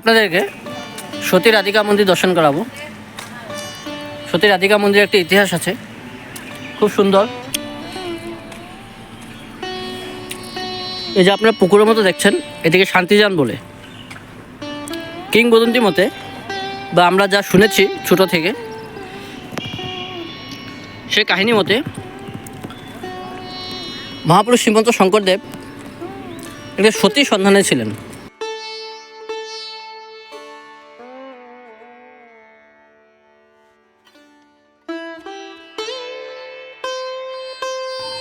আপনাদেরকে সতী রাধিকা মন্দির দর্শন করাবো। সতী রাধিকা মন্দিরের একটি ইতিহাস আছে, খুব সুন্দর। এই যে আপনারা পুকুরের মতো দেখছেন, এটিকে শান্তিযান বলে। কিংবদন্তি মতে বা আমরা যা শুনেছি ছোট থেকে, সে কাহিনী মতে মহাপুরুষ শ্রীমন্ত শঙ্করদেব একটা সতীর সন্ধানে ছিলেন।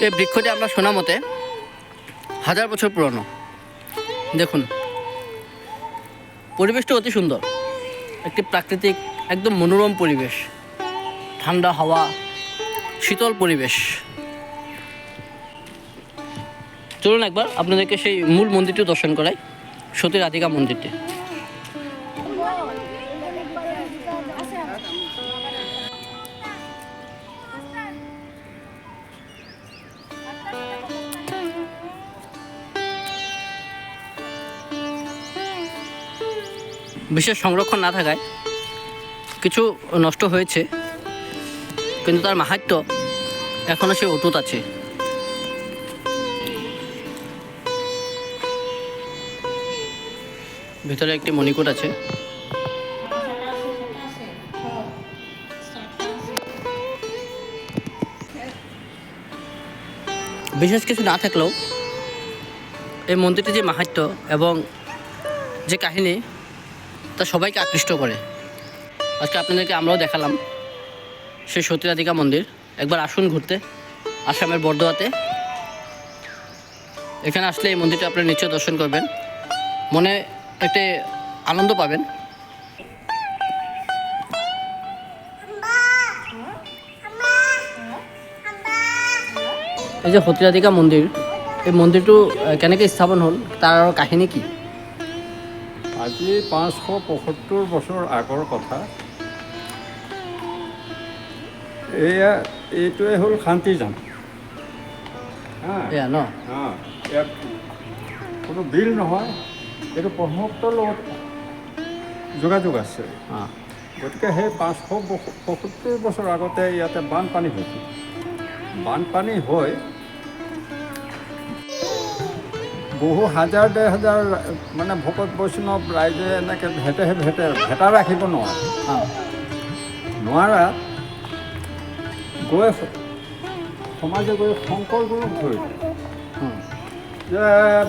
এই বৃক্ষটি আমরা শোনা মতে 1000 বছর পুরনো। দেখুন, পরিবেশটা অতি সুন্দর, একটি প্রাকৃতিক একদম মনোরম পরিবেশ, ঠান্ডা হাওয়া, শীতল পরিবেশ। চলুন একবার আপনাদেরকে সেই মূল মন্দিরটি দর্শন করাই, সতী রাধিকা মন্দিরটি। বিশেষ সংরক্ষণ না থাকায় কিছু নষ্ট হয়েছে, কিন্তু তার মাহাত্ম্য এখনও সে অটুট আছে। ভিতরে একটি মণিকূট আছে। বিশেষ কিছু না থাকলেও এই মন্দিরটি যে মাহাত্ম্য এবং যে কাহিনী, তা সবাইকে আকৃষ্ট করে। আজকে আপনাদেরকে আমরাও দেখালাম সেই সতী রাধিকা মন্দির। একবার আসুন ঘুরতে আসামের বরদোয়াতে। এখানে আসলে এই মন্দিরটা আপনারা নিশ্চয় দর্শন করবেন, মনে একটা আনন্দ পাবেন। এই যে সতী রাধিকা মন্দির, এই মন্দিৰটো কেনেকৈ স্থাপন হ'ল, তাৰ কাহিনী কি? আজি 575 বছৰ আগৰ কথা। এইটোৱে হ'ল শান্তিযান। এয়া ন? ইয়াত কোনো বিল নহয়, এইটো ব্ৰহ্মপুত্ৰৰ লগত যোগাযোগ আছে। গতিকে সেই 575 বছৰ আগতে ইয়াতে বানপানী হৈছিল। বানপানী হৈ বহু হাজাৰ 1000 মানে ভকত বৈষ্ণৱ ৰাইজে এনেকৈ ভেটা ৰাখিব নোৱাৰা গৈ সমাজে গৈ শংকৰ গুৰুক ধৰিলে যে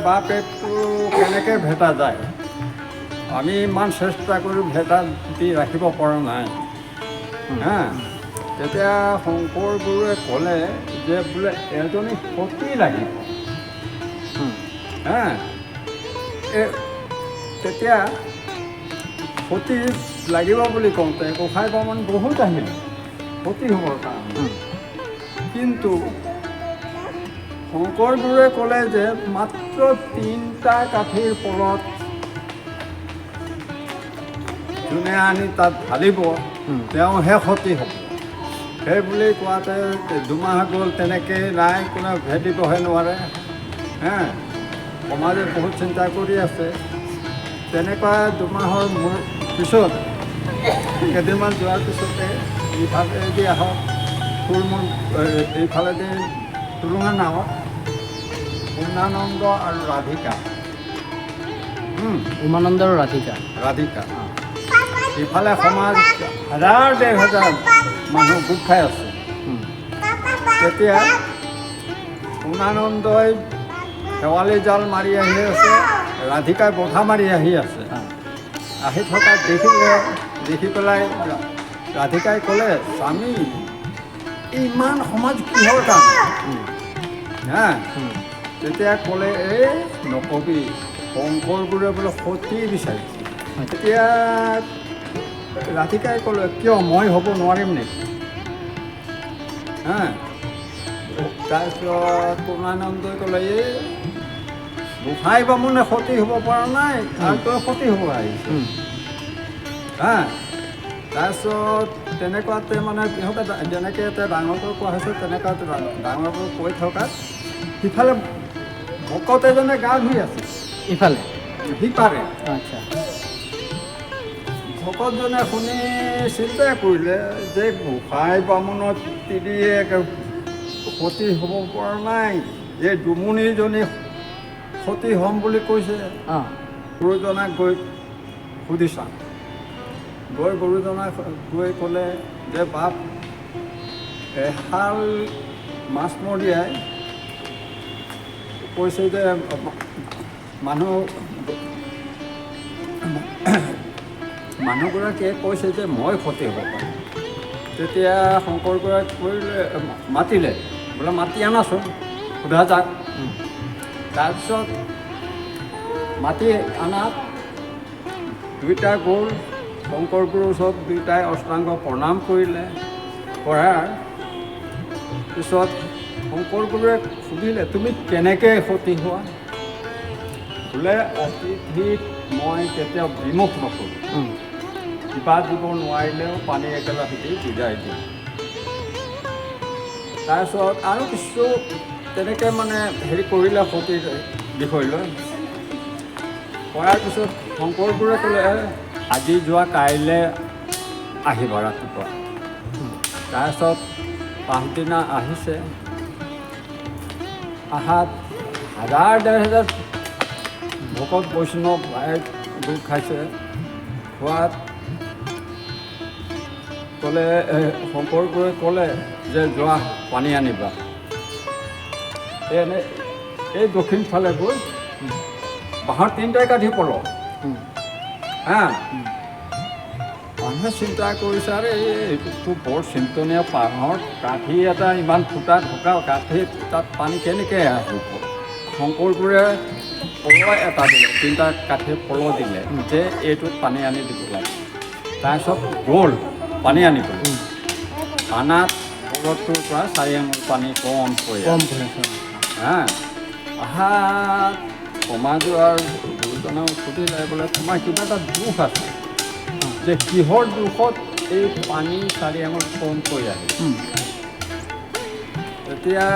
বাপ এইটো কেনেকৈ ভেটা যায়, আমি ইমান চেষ্টা কৰি ভেটা দি ৰাখিব পৰা নাই। তেতিয়া শংকৰ গুৰুৱে ক'লে যে বোলে এজনী সতী লাগিব। তেতিয়া সতী লাগিব বুলি কওঁতে গোসাঁই বামুণ বহুত আহিল সতী হ'বৰ কাৰণে। কিন্তু শংকৰ গুৰুৱে ক'লে যে মাত্ৰ 3টা কাঠিৰ পলত যোনে আনি তাত ঢালিব তেওঁহে সতী হ'ব। সেই বুলি কোৱাতে 2 মাহ গ'ল, তেনেকৈ নাই, কোনে ভেটিবহে নোৱাৰে। সমাজে বহুত চিন্তা কৰি আছে। তেনেকুৱা 2 মাহৰ পিছত কেইদিনমান যোৱাৰ পিছতে ইফালেদি আহক এইফালেদি টুলুঙা নাৱত উমানন্দ আৰু ৰাধিকা, উমানন্দ আৰু ৰাধিকা ইফালে সমাজ 1000-1500 মানুহ গোট খাই আছে। তেতিয়া উমানন্দই শেৱালি জাল মাৰি আহি আছে, ৰাধিকাই বঠা মাৰি আহি আছে। আহি থকা দেখি পেলাই ৰাধিকাই ক'লে, স্বামী ইমান সমাজ কিহৰ কাৰণে? তেতিয়া ক'লে, এই নকবি, শংকৰ গুৰুৱে বোলে সতী বিচাৰিছে। তেতিয়া ৰাধিকাই ক'লে, কিয় মই হ'ব নোৱাৰিম নেকি? তাৰপিছত উমানন্দই ক'লে, এই গোসাঁই বামুণে সতী হ'ব পৰা নাই আৰু তই সতী হ'ব আহিছে। তাৰপিছত তেনেকুৱাতে মানে সিহঁতে যেনেকৈ এতিয়া ডাঙৰকৈ কোৱা হৈছে তেনেকুৱাতে ডাঙৰকৈ কৈ থকাত সিফালে ভকত এজনে গা ধুই আছে, ইফালে সিপাৰে। আচ্ছা। ভকতজনে শুনি চিন্তা কৰিলে যে গোসাঁই বামুণত তিৰিয়ে সতী হ'ব পৰা নাই, যে দুমুনিজনী সতী হ'ম বুলি কৈছে। অঁ গুৰুজনাক গৈ সুধি চাওঁ। গৈ গুৰুজনাক গৈ ক'লে যে বাপ, এহাল মাছমৰীয়াই কৈছে যে মানুহগৰাকীয়ে কৈছে যে মই সতী হ'ব পাৰিম। তেতিয়া শংকৰগৰাক মাতিলে, বোলে মাতি আনাচোন, সোধা যাক। তাৰপিছত মাতি আনাত দুইটা গ'ল শংকৰ গুৰুৰ ওচৰত, দুইটাই অষ্টাংগ প্ৰণাম কৰিলে। কৰাৰ পিছত শংকৰ গুৰুৱে সুধিলে, তুমি কেনেকৈ সতী হোৱা? বোলে অতিথিক মই কেতিয়াও বিমুখ নকৰোঁ, কিবা দিব নোৱাৰিলেও পানী এগিলাচেদি বিদায় দিওঁ। তাৰপিছত আৰু কিছু তেনেকৈ মানে হেৰি কৰিলে সতীৰ বিষয় লৈ। কৰাৰ পিছত শংকৰ গুৰুৱে ক'লে, আজি যোৱা কাইলৈ আহিবা ৰাতিপুৱা। তাৰপিছত পাছদিনা আহিছে। আহাত হাজাৰ ডেৰ হাজাৰ ভকত বৈষ্ণৱ গোট খাইছে। খোৱাত ক'লে, শংকৰ গুৰুৱে ক'লে যে যোৱা পানী আনিবা। এই দক্ষিণ ফালে গৈ বাঁহৰ তিনিটাই কাঠি পল। হা, মানুহে চিন্তা কৰিছে, আৰু এইটো বৰ চিন্তনীয় বাঁহৰ কাঠি এটা ইমান ফুটা ঢকা কাঠি, তাত পানী কেনেকৈ আহিব? শংকৰ গুৰুৱে পল এটা দিলে, তিনিটা কাঠি পল দিলে যে এইটোত পানী আনি দিব লাগে। তাৰপিছত গ'ল পানী আনিবলৈ। আনাত পলটোৰ পৰা 4 আঙুল পানী কম পৰে। হা, আহাত সমাজৰ গুৰুজনাও সুধিলে, বোলে তোমাৰ কিবা এটা দুখ আছে, যে কিহৰ দুখত এই পানী 4 আঙুল কম পৰি আহে? এতিয়া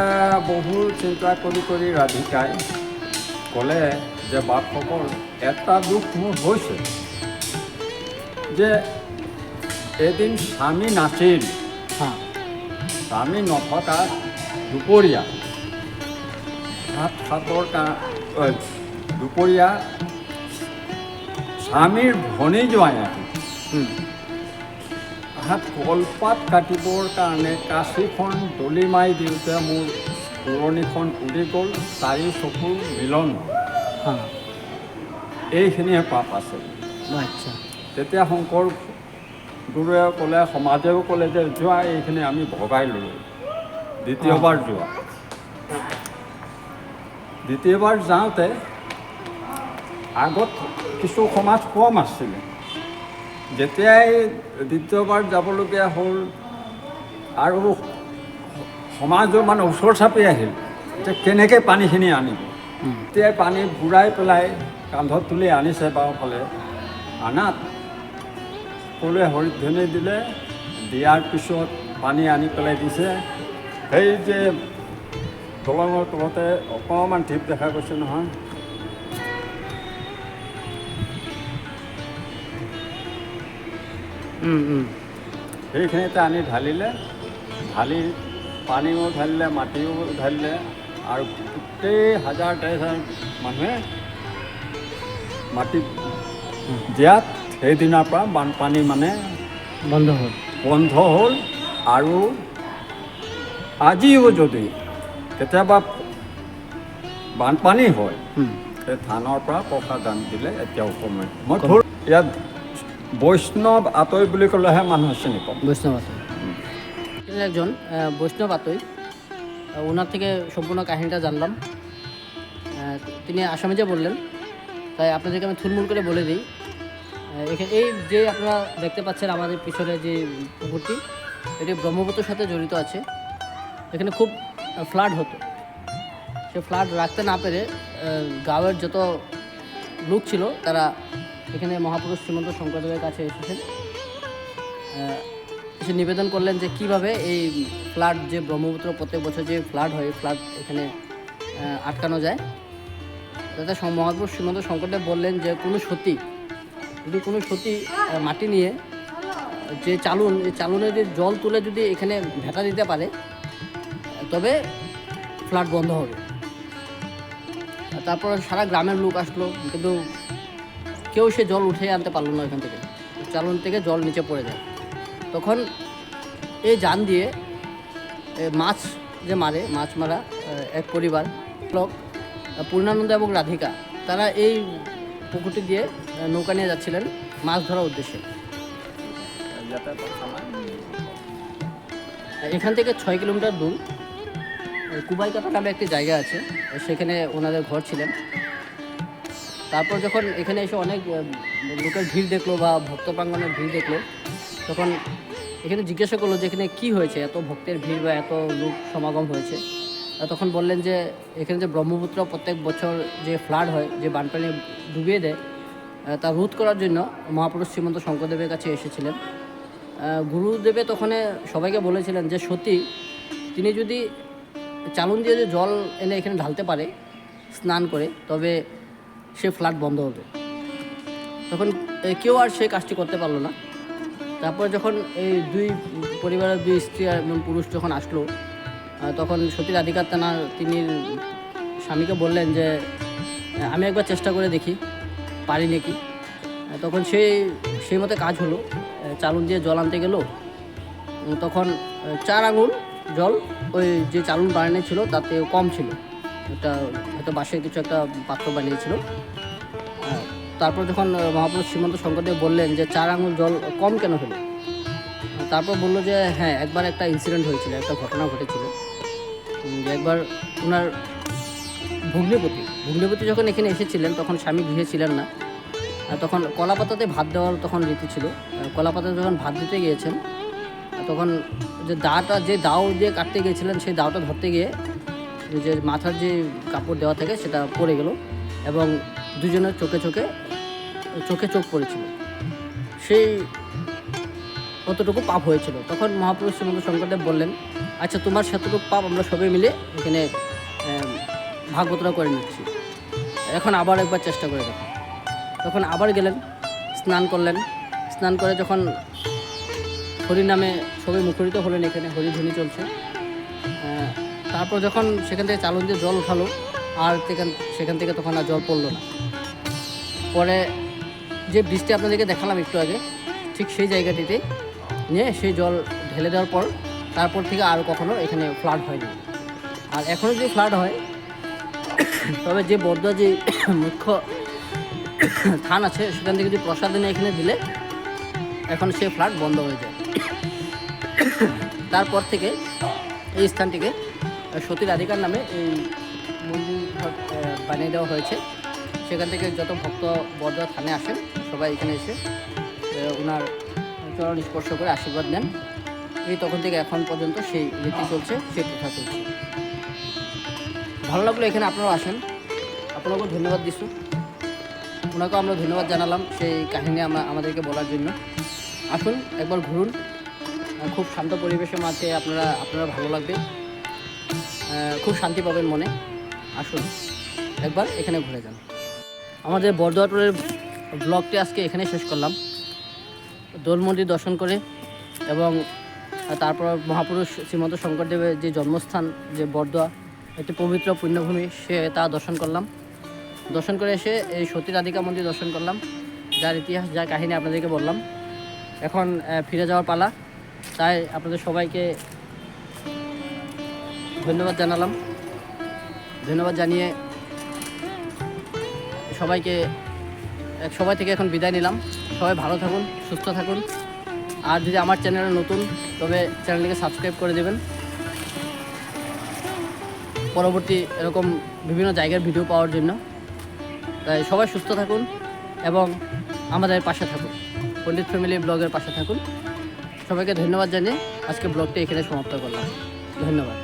বহুত চিন্তা কৰি ৰাধিকাই ক'লে যে বাপসকল, এটা দুখ মোৰ হৈছে যে এদিন স্বামী নাছিল। স্বামী নথকা দুপৰীয়া দুপৰীয়া স্বামীৰ ভনী জোঁৱাই আহিল। হাত কলপাত কাটিবৰ কাৰণে কাঁচিখন দলি মাৰি দিওঁতে মোৰ পুৰণিখন উৰি গ'ল, 4 চকুৰ মিলন। এইখিনিয়ে পাপ আছে। আচ্ছা। তেতিয়া শংকৰ গুৰুৱে ক'লে, সমাজেও ক'লে যে যোৱা এইখিনি আমি ভগাই ল'লোঁ। দ্বিতীয়বাৰ যোৱা। দ্বিতীয়বাৰ যাওঁতে আগত কিছু সমাজ কম আছিলে। যেতিয়াই দ্বিতীয়বাৰ যাবলগীয়া হ'ল আৰু সমাজৰ মানে ওচৰ চাপি আহিল যে কেনেকৈ পানীখিনি আনিব। তেতিয়াই পানী বুৰাই পেলাই কান্ধত তুলি আনিছে বাওঁফালে। আনাত সকলোৱে হৰিধ্বনি দিলে। দিয়াৰ পিছত পানী আনি পেলাই দিছে। সেই যে দলঙৰ তলতে অকণমান ঢিপ দেখা গৈছে নহয়, সেইখিনিতে আনি ঢালিলে। ঢালি পানীও ঢালিলে, মাটিও ঢালিলে, আৰু গোটেই 1000-1500 মানুহে মাটি দিয়াত সেইদিনাৰ পৰা বানপানী মানে বন্ধ হ'ল। আৰু আজিও যদি কেতিয়াবা বানপানী হয়, সেই থানৰ পৰা প্ৰসাদ দান দিলে এতিয়াও কমে। মই ধৰ ইয়াত বৈষ্ণৱ আতৈ বুলি ক'লেহে মানুহে চিনি পাব। বৈষ্ণৱ আতৈ একজন বৈষ্ণৱ আতৈ, ওনার থেকে সম্পূর্ণ কাহিনীটা জানলাম। তিনি আসামিজে বললেন, তাই আপনাদেরকে আমি থুলমুল করে বলে দিই। এই যে আপনারা দেখতে পাচ্ছেন আমাদের পিছনে যে পুকুরটি, এটি ব্রহ্মপুত্রের সাথে জড়িত আছে। এখানে খুব ফ্লাড হতো। সে ফ্লাড রাখতে না পেরে গাঁয়ের যত লোক ছিল তারা এখানে মহাপুরুষ শ্রীমন্ত শঙ্করদেবের কাছে এসেছেন। সে নিবেদন করলেন যে কীভাবে এই ফ্লাড, যে ব্রহ্মপুত্র প্রত্যেক বছর যে ফ্লাড হয়, ফ্লাড এখানে আটকানো যায়। তাতে মহাপুরুষ শ্রীমন্ত শঙ্করদেব বললেন যে কোনো সতী যদি কোনো সতী মাটি নিয়ে যে চালুন, এই চালুনের যে জল তুলে যদি এখানে ভেটা দিতে পারে, তবে ফ্লাড বন্ধ হবে। তারপর সারা গ্রামের লোক আসলো, কিন্তু কেউ সে জল উঠে আনতে পারলো না এখান থেকে, চালুন থেকে জল নিচে পড়ে যায়। তখন এই জান দিয়ে মাছ যে মারে, মাছ মারা এক পরিবার লোক, পূর্ণানন্দ এবং রাধিকা, তারা এই পুকুরটি দিয়ে নৌকা নিয়ে যাচ্ছিলেন মাছ ধরার উদ্দেশ্যে। এখান থেকে 6 কিলোমিটার দূর কুবাইকাটা নামে একটি জায়গা আছে, সেখানে ওনাদের ঘর ছিলেন। তারপর যখন এখানে এসে অনেক লোকের ভিড় দেখলো বা ভক্ত প্রাঙ্গণের ভিড় দেখলো, তখন এখানে জিজ্ঞাসা করলো যে এখানে কী হয়েছে, এত ভক্তের ভিড় বা এত লোক সমাগম হয়েছে। তখন বললেন যে এখানে যে ব্রহ্মপুত্র প্রত্যেক বছর যে ফ্লাড হয়, যে বানপানি ডুবিয়ে দেয়, তা রোধ করার জন্য মহাপুরুষ শ্রীমন্ত শঙ্করদেবের কাছে এসেছিলেন। গুরুদেবে তখন সবাইকে বলেছিলেন যে সতী তিনি যদি চালুন দিয়ে যে জল এনে এখানে ঢালতে পারে স্নান করে, তবে সে ফ্লাড বন্ধ হবে। তখন কেউ আর সে কাজটি করতে পারলো না। তারপর যখন এই দুই পরিবারের দুই স্ত্রী এবং পুরুষ যখন আসলো, তখন সতী রাধিকা তিনি স্বামীকে বললেন যে আমি একবার চেষ্টা করে দেখি পারি নাকি। তখন সেই মতো কাজ হলো, চালুন দিয়ে জল আনতে গেল। তখন 4 আঙুল জল ওই যে চালুন বানানো ছিল তাতে কম ছিল, এটা হয়তো বাঁশের কিছু একটা পাত্র বানিয়েছিল। তারপর যখন মহাপুরুষ শ্রীমন্ত শঙ্করদেব বললেন যে 4 আঙুল জল কম কেন হলো, তারপর বললো যে হ্যাঁ, একবার একটা ইনসিডেন্ট হয়েছিল, একটা ঘটনা ঘটেছিল। যে একবার ওনার ভগ্নিপতি যখন এখানে এসেছিলেন, তখন স্বামী গৃহে ছিলেন না। তখন কলাপাতাতে ভাত দেওয়ার তখন রীতি ছিল। কলাপাতাতে যখন ভাত দিতে গিয়েছেন, তখন যে দাও দিয়ে কাটতে গিয়েছিলেন, সেই দাওটা ধরতে গিয়ে যে মাথার যে কাপড় দেওয়া থাকে সেটা পড়ে গেল, এবং দুজনের চোখে চোখ পড়েছিল। সেই কতটুকু পাপ হয়েছিল। তখন মহাপুরুষ শ্রীমন্ত শঙ্করদেব বললেন, আচ্ছা তোমার সেতটুকু পাপ আমরা সবাই মিলে এখানে ভাগবতরা করে নিচ্ছি, এখন আবার একবার চেষ্টা করে দেখো। তখন আবার গেলেন, স্নান করলেন। স্নান করে যখন হরি নামে সবাই মুখরিত হলেন, এখানে হরিধ্বনি চলছে। তারপর যখন সেখান থেকে চালুন দিয়ে জল উঠালো, আর সেখান থেকে তখন আর জল পড়লো না। পরে যে বৃষ্টি আপনাদেরকে দেখালাম একটু আগে, ঠিক সেই জায়গাটিতে নিয়ে সেই জল ঢেলে দেওয়ার পর তারপর থেকে আর কখনো এখানে ফ্লাড হয়নি। আর এখনও যদি ফ্লাড হয়, তবে যে বর্ধা যে মুখ্য স্থান আছে, সেখান থেকে যদি প্রসাদ এনে এখানে দিলে এখন সেই ফ্লাড বন্ধ হয়ে যায়। তারপর থেকে এই স্থানটিকে সতী রাধিকার নামে এই মন্দির বানিয়ে দেওয়া হয়েছে। সেখান থেকে যত ভক্ত বর্ধা থানে আসেন, সবাই এখানে এসে ওনার চরণ স্পর্শ করে আশীর্বাদ নেন। এই তখন থেকে এখন পর্যন্ত সেই রীতি চলছে, সেই প্রথা চলছে। ভালো লাগলো এখানে আপনারাও আসেন, আপনাকেও ধন্যবাদ দিচ্ছি। ওনাকেও আমরা ধন্যবাদ জানালাম সেই কাহিনী আমাদেরকে বলার জন্য। আসুন একবার ঘুরুন, খুব শান্ত পরিবেশের মাঝে আপনারা ভালো লাগবে, খুব শান্তি পাবেন মনে। আসুন একবার এখানে ঘুরে যান। আমাদের বর্ধা ট্যুরের ব্লগটি আজকে এখানে শেষ করলাম। দোল মন্দির দর্শন করে এবং তারপর মহাপুরুষ শ্রীমন্ত শঙ্করদেবের যে জন্মস্থান, যে বর্ধা একটি পবিত্র পুণ্যভূমি, তা দর্শন করলাম। দর্শন করে এসে এই সতী রাধিকা মন্দির দর্শন করলাম, যার ইতিহাস, যার কাহিনী আপনাদেরকে বললাম। এখন ফিরে যাওয়ার পালা, তাই আপনাদের সবাইকে ধন্যবাদ জানালাম। ধন্যবাদ জানিয়ে সবাই থেকে এখন বিদায় নিলাম। সবাই ভালো থাকুন, সুস্থ থাকুন। আর যদি আমার চ্যানেলে নতুন, তবে চ্যানেলটিকে সাবস্ক্রাইব করে দেবেন, পরবর্তী এরকম বিভিন্ন জায়গার ভিডিও পাওয়ার জন্য। তাই সবাই সুস্থ থাকুন এবং আমাদের পাশে থাকুন, পণ্ডিত ফ্যামিলি ব্লগের পাশে থাকুন। সবাইকে ধন্যবাদ জানিয়ে আজকে ব্লগটি এখানে সমাপ্ত করলাম। ধন্যবাদ।